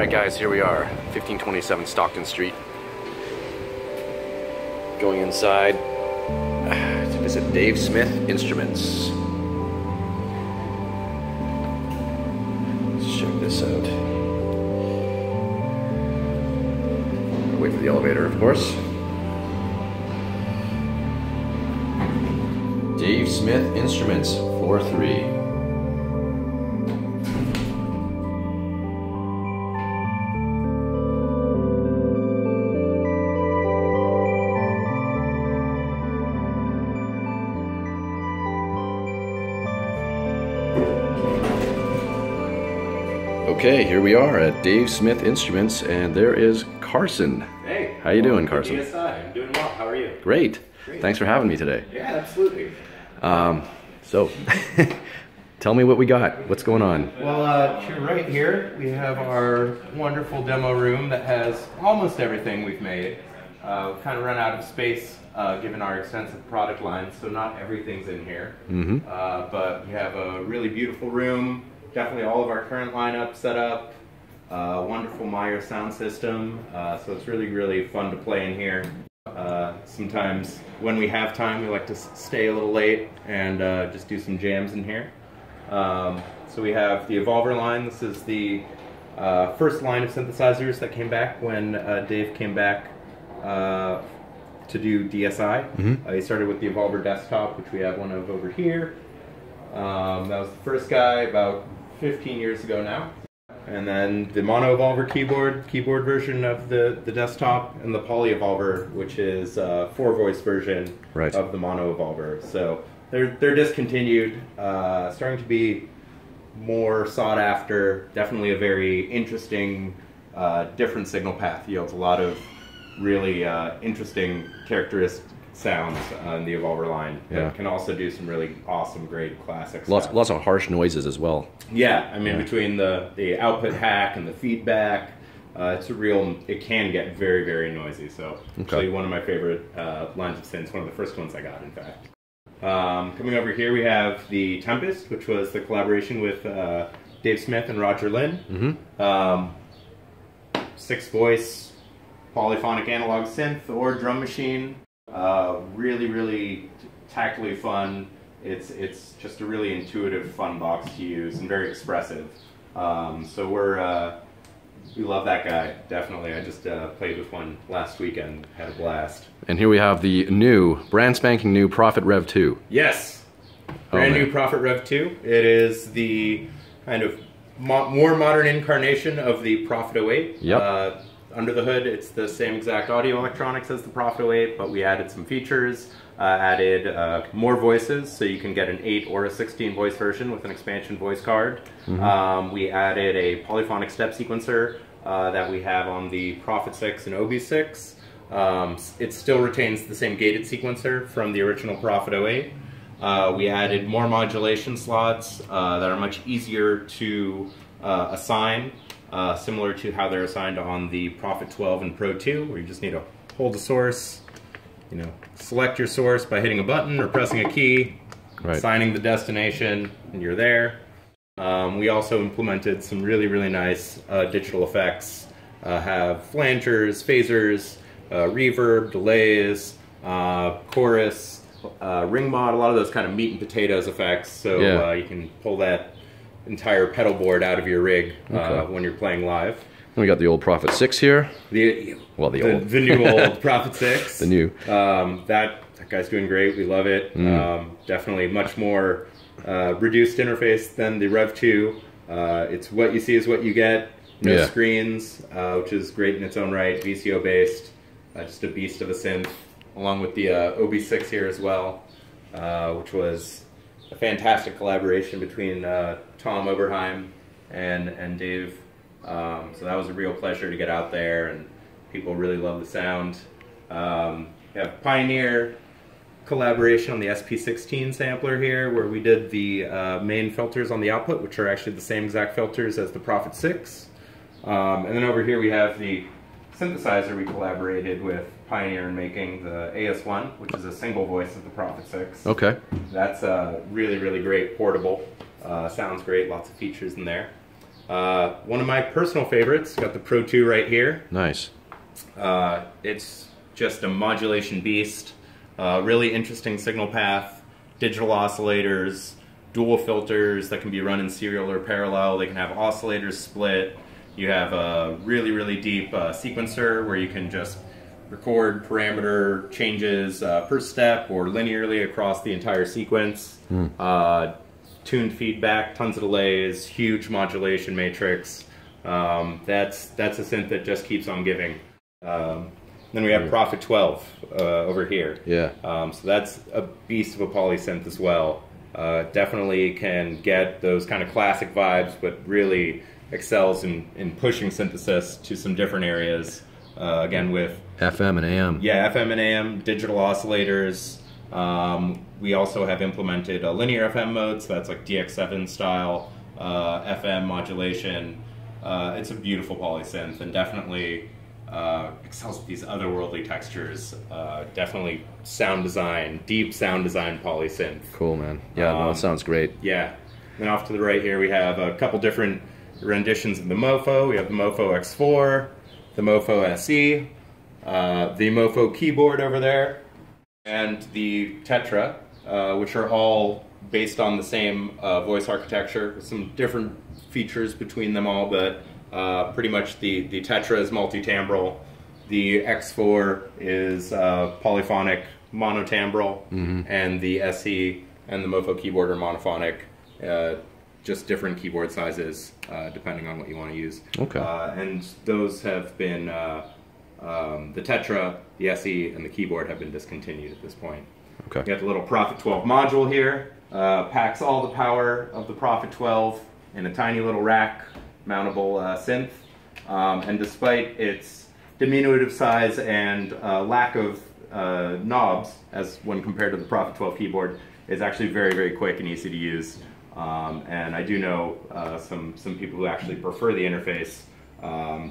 Alright guys, here we are, 1527 Stockton Street. Going inside to visit Dave Smith Instruments. Let's check this out. Wait for the elevator, of course. Dave Smith Instruments, floor 3. Okay, here we are at Dave Smith Instruments, and there is Carson. Hey. How you doing, Carson? DSI. I'm doing well. How are you? Great. Thanks for having me today. Yeah, absolutely. So, tell me what we got. What's going on? Well, to right here, we have our wonderful demo room that has almost everything we've made. We've kind of run out of space given our extensive product line, so not everything's in here. But we have a really beautiful room. Definitely all of our current lineup set up, wonderful Meyer sound system, so it's really, really fun to play in here. Sometimes when we have time, we like to stay a little late and just do some jams in here. So we have the Evolver line. This is the first line of synthesizers that came back when Dave came back to do DSI. He started with the Evolver desktop, which we have one of over here. That was the first guy about 15 years ago now. And then the Mono Evolver keyboard version of the desktop, and the Poly Evolver, which is a 4-voice version of the Mono Evolver. So they're discontinued, starting to be more sought after. Definitely a very interesting, different signal path. Yields a lot of really interesting characteristic sounds on the Evolver line. Yeah. Can also do some really awesome, great classic stuff. Lots of harsh noises as well. Yeah, I mean, between the output hack and the feedback, it can get very, very noisy. So, actually one of my favorite lines of synths, one of the first ones I got, in fact. Coming over here, we have the Tempest, which was the collaboration with Dave Smith and Roger Lynn. 6-voice polyphonic analog synth or drum machine. Really, really tactily fun. It's just a really intuitive, fun box to use and very expressive. So we love that guy, definitely. I just played with one last weekend, had a blast. And here we have the brand spanking new Prophet Rev 2. Yes, brand new Prophet Rev 2. It is the kind of more modern incarnation of the Prophet 08. Yep. Under the hood, it's the same exact audio electronics as the Prophet 08, but we added some features, added more voices, so you can get an 8 or a 16 voice version with an expansion voice card. We added a polyphonic step sequencer that we have on the Prophet 6 and Obi 6. It still retains the same gated sequencer from the original Prophet 08. We added more modulation slots that are much easier to assign. Similar to how they're assigned on the Prophet 12 and Pro 2, where you just need to hold the source, select your source by hitting a button or pressing a key, assigning the destination, and you're there. We also implemented some really, really nice digital effects. Have flangers, phasers, reverb, delays, chorus, ring mod, a lot of those kind of meat and potatoes effects, so you can pull that entire pedal board out of your rig when you're playing live. And we got the old Prophet 6 here. The new old Prophet 6. The new. That guy's doing great. We love it. Definitely much more reduced interface than the Rev 2. It's what you see is what you get. No screens, which is great in its own right. VCO based. Just a beast of a synth. Along with the OB6 here as well, which was a fantastic collaboration between Tom Oberheim and Dave. So that was a real pleasure to get out there, and people really love the sound. We have Pioneer collaboration on the SP16 sampler here, where we did the main filters on the output, which are actually the same exact filters as the Prophet 6. And then over here we have the synthesizer we collaborated with Pioneer in making, the AS1, which is a single voice of the Prophet 6. Okay. That's really, really great, portable. Sounds great, lots of features in there. One of my personal favorites, got the Pro 2 right here. Nice. It's just a modulation beast. Really interesting signal path, digital oscillators, dual filters that can be run in serial or parallel. They can have oscillators split. You have a really, really deep sequencer where you can just record parameter changes per step or linearly across the entire sequence. Tuned feedback, tons of delays, huge modulation matrix. That's a synth that just keeps on giving. Then we have Prophet 12 over here. Yeah. So that's a beast of a polysynth as well. Definitely can get those kind of classic vibes, but really excels in pushing synthesis to some different areas. Again, with FM and AM. Yeah, FM and AM, digital oscillators. We also have implemented a linear FM mode, so that's like DX7 style FM modulation. It's a beautiful polysynth and definitely excels with these otherworldly textures. Definitely sound design, deep sound design polysynth. Cool, man. Yeah, no, that sounds great. Yeah. Then off to the right here we have a couple different renditions of the Mopho. We have the Mopho X4, the Mopho SE, the Mopho keyboard over there, and the Tetra, which are all based on the same voice architecture, with some different features between them all, but pretty much the Tetra is multi-timbral, the X4 is polyphonic monotimbral, and the SE and the Mopho keyboard are monophonic, just different keyboard sizes depending on what you want to use. Okay. And those have been, the Tetra, the SE, and the keyboard have been discontinued at this point. Okay. You got the little Prophet 12 module here, packs all the power of the Prophet 12 in a tiny little rack mountable synth, and despite its diminutive size and lack of knobs as when compared to the Prophet 12 keyboard, it's actually very, very quick and easy to use. And I do know some people who actually prefer the interface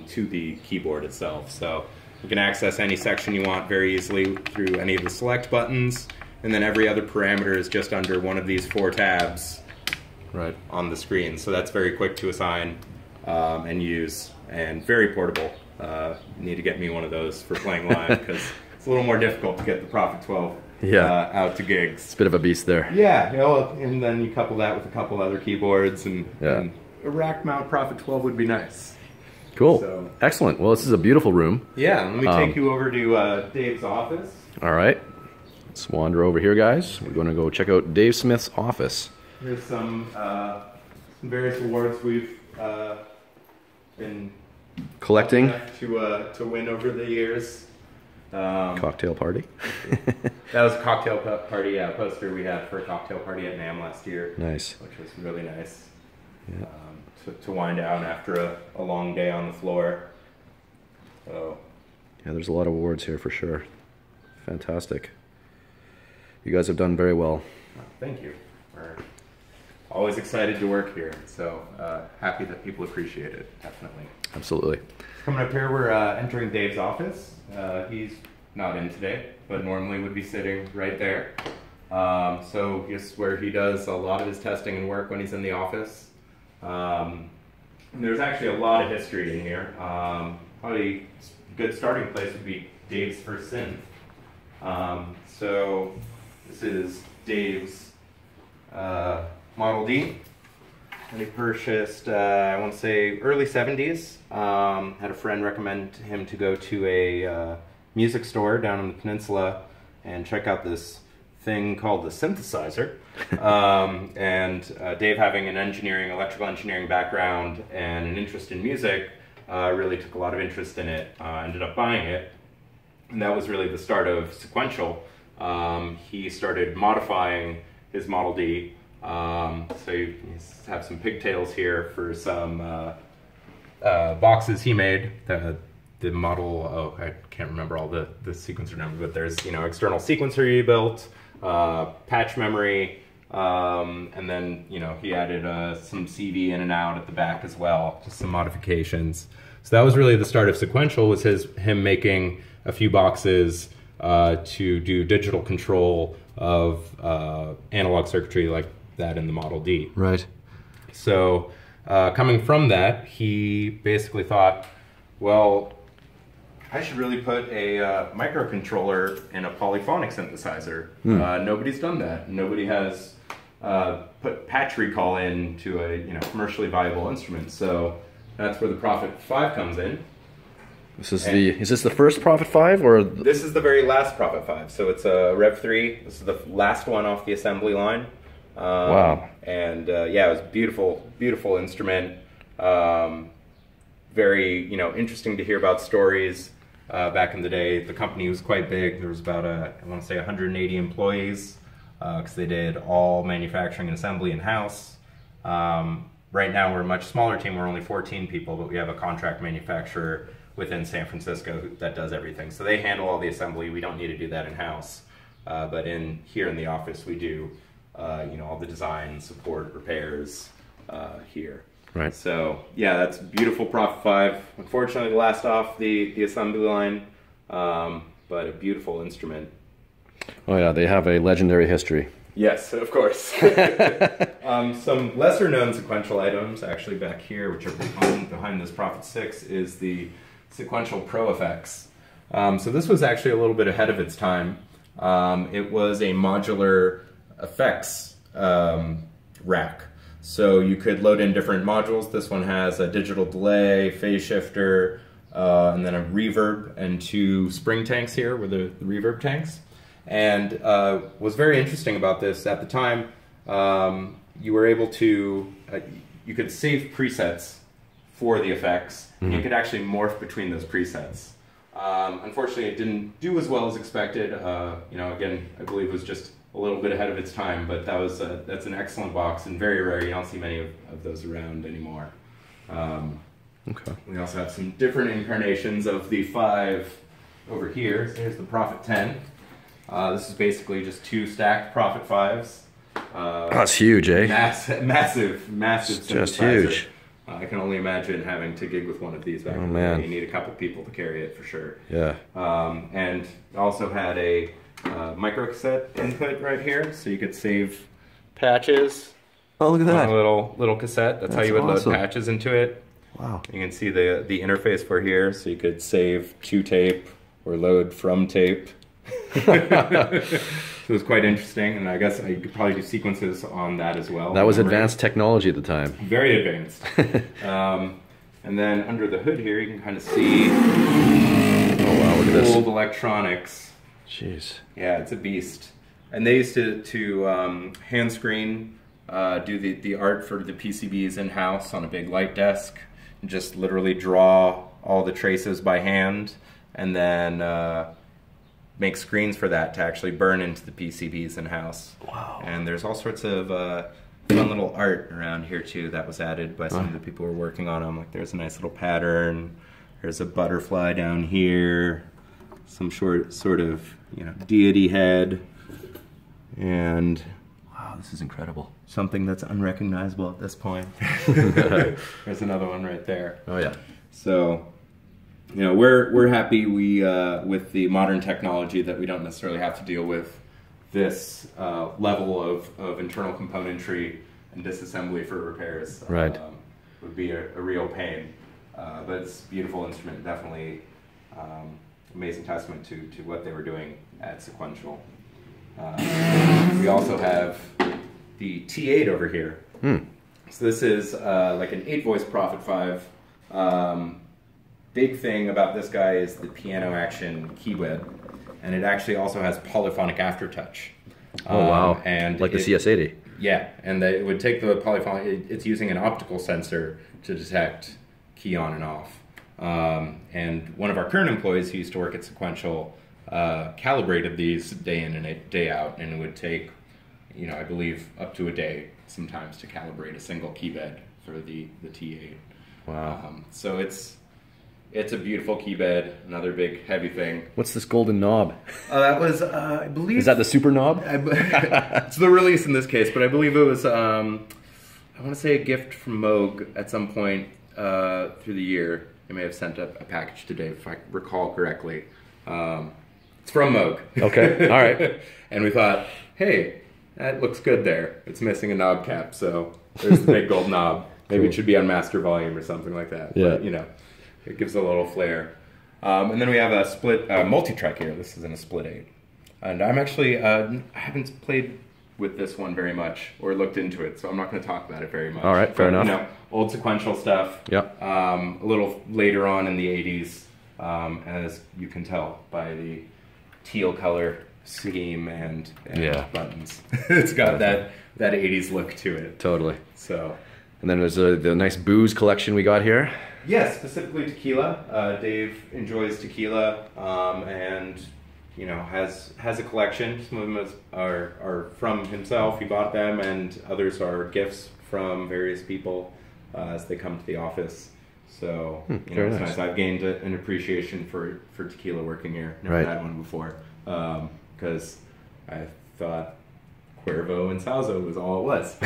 to the keyboard itself. So you can access any section you want very easily through any of the select buttons, and then every other parameter is just under one of these 4 tabs Right. on the screen. So that's very quick to assign and use, and very portable. You need to get me one of those for playing live, because it's a little more difficult to get the Prophet 12 out to gigs. It's a bit of a beast there. Yeah, you know, and then you couple that with a couple other keyboards, and a rack mount Prophet 12 would be nice. Cool. So, excellent. Well, this is a beautiful room. yeah, let me take you over to Dave's office. All right. Let's wander over here, guys. We're going to go check out Dave Smith's office. Here's some various awards we've been collecting to win over the years. Cocktail party. That was a cocktail party poster we had for a cocktail party at NAMM last year. Nice. Which was really nice. Yeah. To wind down after a long day on the floor. So Yeah, there's a lot of awards here for sure. Fantastic. You guys have done very well. thank you. We're always excited to work here. So happy that people appreciate it. Definitely. Absolutely. Coming up here, we're entering Dave's office. He's not in today, but normally would be sitting right there. So just where he does a lot of his testing and work when he's in the office. And there's actually a lot of history in here. Probably a good starting place would be Dave's first synth. So this is Dave's Model D. And he purchased, I want to say, early 70s. Had a friend recommend him to go to a music store down in the peninsula and check out this thing called the Synthesizer. Dave, having an electrical engineering background and an interest in music, really took a lot of interest in it, ended up buying it. And that was really the start of Sequential. He started modifying his Model D. So you have some pigtails here for some boxes he made. The model, I can't remember all the sequencer numbers, but there's external sequencer he built, patch memory, and then he added some CV in and out at the back as well, just some modifications. So that was really the start of Sequential, was him making a few boxes to do digital control of analog circuitry like that in the Model D. Right. So coming from that, he basically thought, well, I should really put a microcontroller in a polyphonic synthesizer. Nobody's done that. Nobody has put patch recall into a commercially viable instrument. So that's where the Prophet 5 comes in. This is is this the first Prophet 5 or? This is the very last Prophet 5. So it's a Rev 3. This is the last one off the assembly line. Wow. And yeah, it was a beautiful, beautiful instrument. Very, interesting to hear about stories. Back in the day, the company was quite big. There was about, I want to say 180 employees, because they did all manufacturing and assembly in-house. Right now we're a much smaller team. We're only 14 people, but we have a contract manufacturer within San Francisco that does everything. So they handle all the assembly. We don't need to do that in-house. But here in the office, we do all the design, support, repairs here. Right. So yeah, that's a beautiful Prophet 5. Unfortunately, the last off the assembly line, but a beautiful instrument. Oh yeah, they have a legendary history. Yes, of course. Some lesser known sequential items actually back here, which are behind this Prophet 6, is the Sequential Pro FX. So this was actually a little bit ahead of its time. It was a modular effects rack. So you could load in different modules. This one has a digital delay, phase shifter, and then a reverb and 2 spring tanks here with the reverb tanks. And what's very interesting about this, at the time, you were able to, you could save presets for the effects, and you could actually morph between those presets. Unfortunately, it didn't do as well as expected. Again, I believe it was just a little bit ahead of its time, but that's an excellent box and very rare. You don't see many of those around anymore. Okay. We also have some different incarnations of the 5 over here. So here's the Prophet 10. This is basically just 2 stacked Prophet 5s. That's huge, eh? Massive Just synthesizer. huge. I can only imagine having to gig with one of these back in the day. You need a couple people to carry it for sure. Yeah. And also had a micro cassette input right here, so you could save patches. Oh, look at that. On a little cassette. That's how you would load patches into it. Wow. You can see the interface for here, so you could save to tape or load from tape. So it was quite interesting, and I guess you could probably do sequences on that as well. That was advanced technology at the time. Very advanced. And then under the hood here, you can kind of see oh wow, look at this. old electronics. Jeez. Yeah, it's a beast. And they used to hand screen, do the art for the PCBs in-house on a big light desk, and just literally draw all the traces by hand, and then make screens for that to actually burn into the PCBs in-house. Wow. And there's all sorts of fun little art around here too that was added by some of the people who were working on them. Like there's a nice little pattern, there's a butterfly down here, some sort of deity head, and Wow, this is incredible. something that's unrecognizable at this point. There's another one right there. Oh yeah. So we're happy with the modern technology that we don't necessarily have to deal with this level of internal componentry and disassembly for repairs. Right. Would be a real pain. But it's a beautiful instrument, definitely amazing testament to what they were doing at Sequential. We also have the T8 over here. So this is like an 8-voice Prophet 5. Big thing about this guy is the piano action keybed, and it actually also has polyphonic aftertouch. Oh wow! And like the CS80. Yeah, and it would take the polyphonic. It's using an optical sensor to detect key on and off. And one of our current employees who used to work at Sequential calibrated these day in and day out, and it would take, I believe up to a day sometimes to calibrate a single keybed for the T8. Wow. So it's a beautiful keybed, another big heavy thing. What's this golden knob? That was, I believe... Is that the super knob? It's the release in this case, but I believe it was, I want to say a gift from Moog at some point through the year. They may have sent a package today, if I recall correctly. It's from Moog. Okay, all right. And we thought, hey, that looks good there. It's missing a knob cap, so there's the big gold knob. Maybe Cool. it should be on master volume or something like that. Yeah. But, you know, it gives a little flair. And then we have a split multi-track here. This is in a split 8. And I'm actually, I haven't played with this one very much or looked into it, so I'm not going to talk about it very much. All right, fair enough. You know, old sequential stuff. Yep. A little later on in the 80s, as you can tell by the teal color scheme and Yeah. buttons. It's got that 80s look to it. Totally. So. And then there's the nice booze collection we got here. Yes, specifically tequila. Dave enjoys tequila, and you know has a collection. Some of them are from himself. He bought them, and others are gifts from various people as they come to the office. So you know, very it's nice. nice. I've gained an appreciation for tequila working here. Never Right. had one before because I thought Cuervo and Salzo was all it was.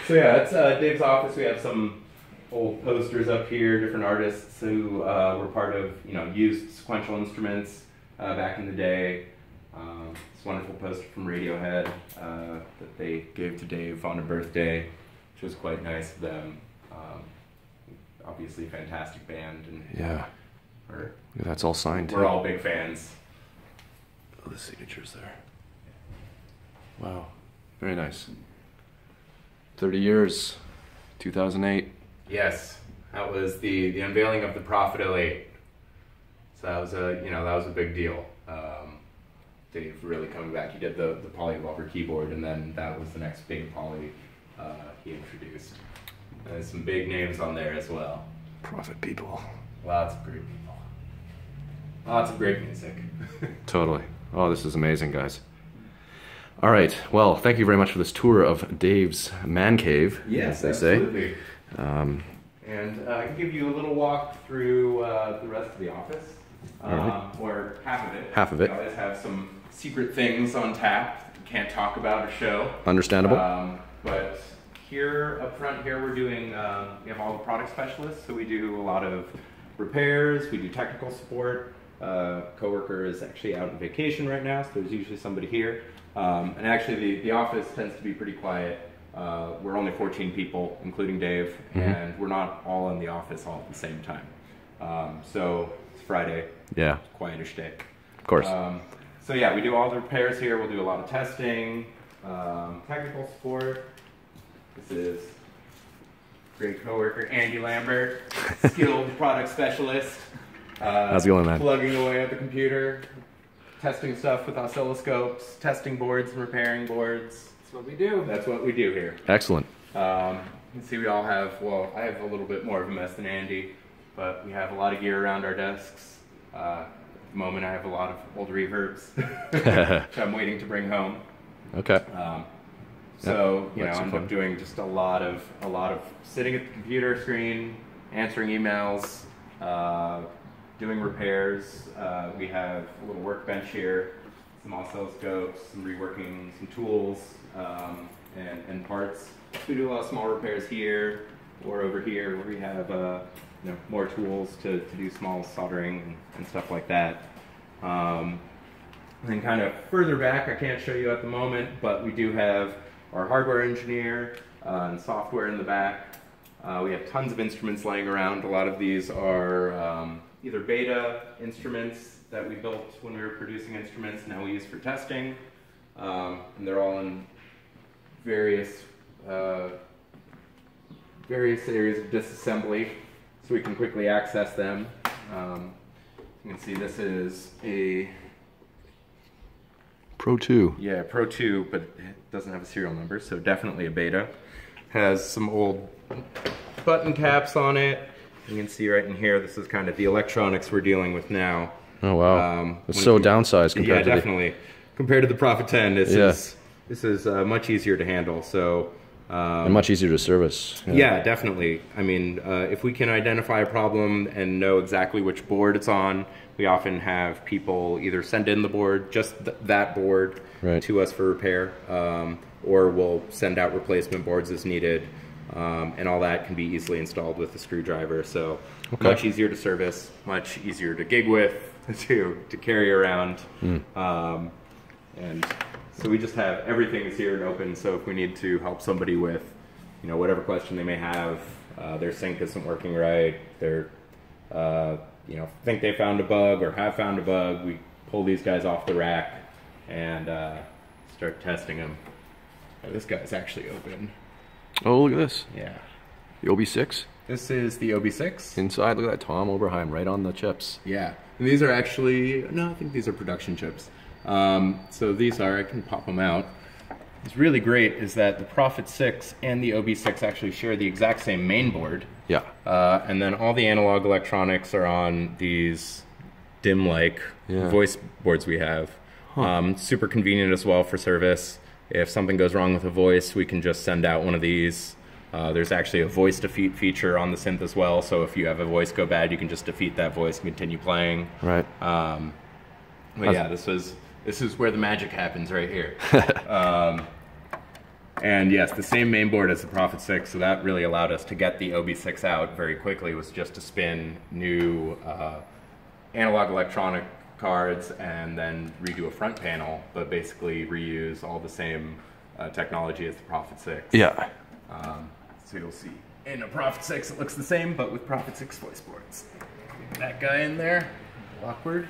So yeah, that's Dave's office. We have some old posters up here, different artists who were part of, you know, used sequential instruments back in the day. This wonderful poster from Radiohead that they gave to Dave on a birthday, which was quite nice of them. Obviously, fantastic band, and Yeah. That's all signed. we're all big fans. Oh, the signatures there. Wow. Very nice. 30 years, 2008. Yes, that was the unveiling of the Prophet 08. So that was a big deal. Dave really coming back. He did the Polyvolver keyboard, and then that was the next big Poly he introduced. And there's some big names on there as well. Profit people. Lots of great people. Lots of great music. Totally. Oh, this is amazing, guys. All right. Well, thank you very much for this tour of Dave's man cave, Yes, as they absolutely. say. And I can give you a little walk through the rest of the office, or half of it. Half of it. We always have some secret things on tap you can't talk about or show. Understandable. But here, up front here, we're doing, we have all the product specialists, so we do a lot of repairs, we do technical support. Coworker is actually out on vacation right now, so there's usually somebody here. And actually the office tends to be pretty quiet. We're only 14 people, including Dave, and we're not all in the office all at the same time. So it's Friday, Yeah, quietish day. of course. So yeah, we do all the repairs here. We'll do a lot of testing, technical support. This is great coworker Andy Lambert, skilled product specialist. How's it going, man? Plugging away at the computer, testing stuff with oscilloscopes, testing boards and repairing boards. That's what we do. That's what we do here. Excellent. You can see we all have, well, I have a little bit more of a mess than Andy, but we have a lot of gear around our desks. At the moment I have a lot of old reverbs, which I'm waiting to bring home. Okay. So, you know, that's I end fun. up doing just a lot of sitting at the computer screen, answering emails, doing repairs. We have a little workbench here, some oscilloscopes, some reworking, some tools, and parts. We do a lot of small repairs here or over here where we have you know, more tools to do small soldering and stuff like that. And then kind of further back, I can't show you at the moment, but we do have our hardware engineer and software in the back. We have tons of instruments laying around. A lot of these are either beta instruments that we built when we were producing instruments, now we use for testing. And they're all in various areas of disassembly, so we can quickly access them. You can see this is a Pro 2. Yeah, Pro 2, but it doesn't have a serial number, so definitely a beta. Has some old button caps on it. You can see right in here, this is kind of the electronics we're dealing with now. Oh, wow. It's when so you- downsized compared Yeah, to definitely. Compared to the Prophet 10, this Yeah. is much easier to handle. So and much easier to service. yeah, definitely. I mean, if we can identify a problem and know exactly which board it's on, we often have people either send in the board, just that board, Right. to us for repair, or we'll send out replacement boards as needed, and all that can be easily installed with a screwdriver. So Okay. much easier to service, much easier to gig with, to carry around. And so we just have everything is here and open, so if we need to help somebody with you know, whatever question they may have. Their sync isn't working right. They're, you know, think they found a bug or have found a bug. We pull these guys off the rack and start testing them. This guy's actually open. Oh, look at this. Yeah. The OB6? This is the OB6. Inside, look at that Tom Oberheim right on the chips. Yeah. And these are actually, no, I think these are production chips. So these are, I can pop them out. What's really great is that the Prophet 6 and the OB6 actually share the exact same main board. Yeah. And then all the analog electronics are on these DIM-like voice boards we have. Super convenient as well for service. If something goes wrong with a voice, we can just send out one of these. There's actually a voice defeat feature on the synth as well, so if you have a voice go bad, you can just defeat that voice and continue playing. Right. But yeah, this is where the magic happens right here. And yes, the same main board as the Prophet 6, so that really allowed us to get the OB6 out very quickly, was just to spin new analog electronic cards and then redo a front panel, but basically reuse all the same technology as the Prophet 6. Yeah. So you'll see in a Prophet 6 it looks the same, but with Prophet 6 voice boards. That guy in there, awkward.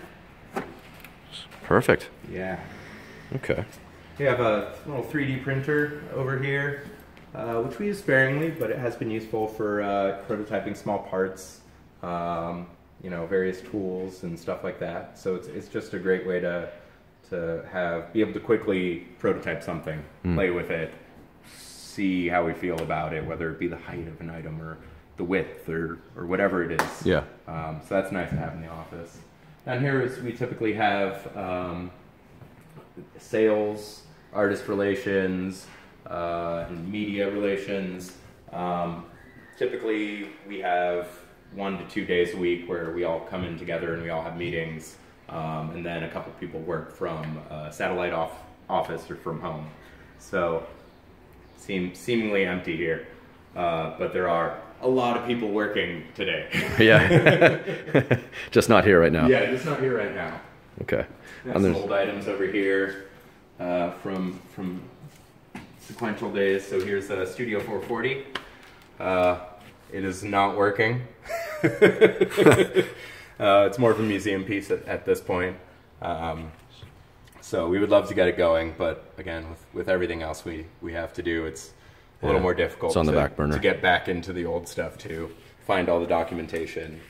Perfect. Yeah. Okay. We have a little 3D printer over here, which we use sparingly, but it has been useful for prototyping small parts, you know, various tools and stuff like that. So it's just a great way to be able to quickly prototype something, play with it, see how we feel about it, whether it be the height of an item or the width or whatever it is. Yeah. So that's nice to have in the office. Down here is we typically have sales, artist relations, and media relations. Typically we have 1 to 2 days a week where we all come in together and we all have meetings, and then a couple people work from a satellite office or from home. So seemingly empty here, but there are a lot of people working today. Yeah. Just not here right now. Yeah, just not here right now. Okay. Got some old items over here from sequential days. So here's a Studio 440. It is not working. It's more of a museum piece at this point. So we would love to get it going, but again, with everything else we have to do, it's a little more difficult. It's on the back burner. To get back into the old stuff too, find all the documentation.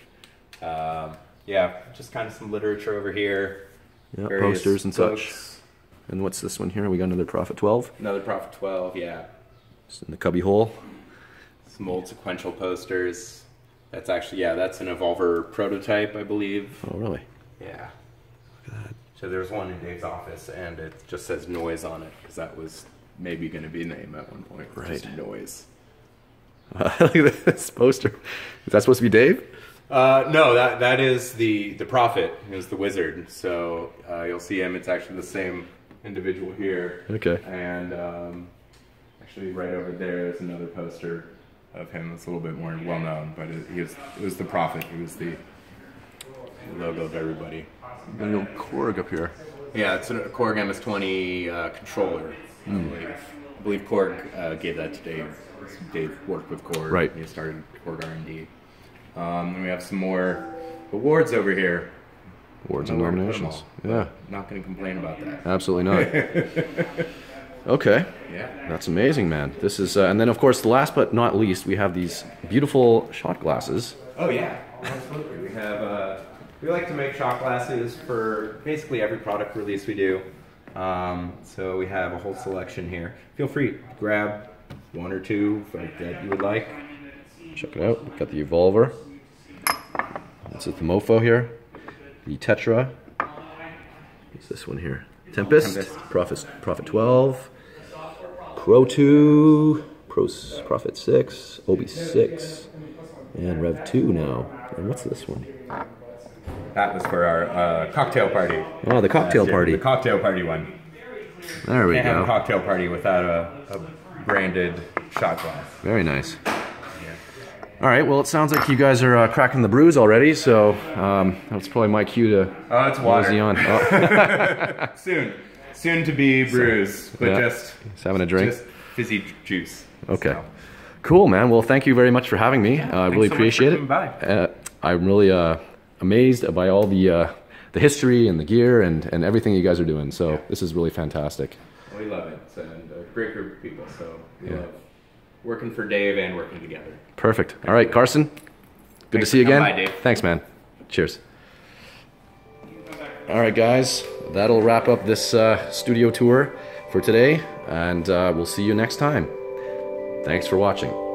Yeah, just kind of some literature over here. Yeah, posters and such. And what's this one here? We got another Prophet 12? Another Prophet 12, yeah. Just in the cubby hole. Some old sequential posters. That's actually, yeah, that's an Evolver prototype, I believe. Oh, really? Yeah. Look at that. So there's one in Dave's office, and it just says Noise on it, because that was maybe going to be the name at one point. Right. Just Noise. Look at this poster. Is that supposed to be Dave? No, that is the Prophet. He was the wizard. So you'll see him. It's actually the same individual here. Okay. And actually right over there is another poster of him that's a little bit more well known. But it was the Prophet. He was the logo of everybody. Got an old Korg up here. Yeah, it's a Korg MS-20 controller. I believe Korg gave that to Dave. Dave worked with Korg. Right. He started Korg R&D. And we have some more awards over here. Awards and nominations. Yeah. Not going to complain about that. Absolutely not. Okay. Yeah. That's amazing, man. This is, and then of course, last but not least, we have these beautiful shot glasses. Oh yeah, absolutely. We have, we like to make shot glasses for basically every product release we do. So we have a whole selection here. Feel free to grab one or two that you would like. Check it out. We've got the Evolver. This is the Mopho here. The Tetra. What's this one here? Tempest. Prophet 12. Pro 2. Prophet 6. OB6. And Rev 2 now. And what's this one? That was for our cocktail party. Oh, the cocktail party. The cocktail party one. There we Can't go. have a cocktail party without a branded shot glass. Very nice. All right, well, it sounds like you guys are cracking the brews already, so that's probably my cue to Oh, it's water. mosey on. Oh. Soon to be brews, but yeah. just having a drink. Just fizzy juice. Okay. So. Cool, man. Well, thank you very much for having me. I really appreciate it. I'm really amazed by all the history and the gear and everything you guys are doing. So this is really fantastic. We love it. It's a great group of people. So we love working for Dave and working together. Perfect. All right, Carson. Good to see you again. Bye, Dave. Thanks, man. Cheers. All right, guys. That'll wrap up this studio tour for today, and we'll see you next time. Thanks for watching.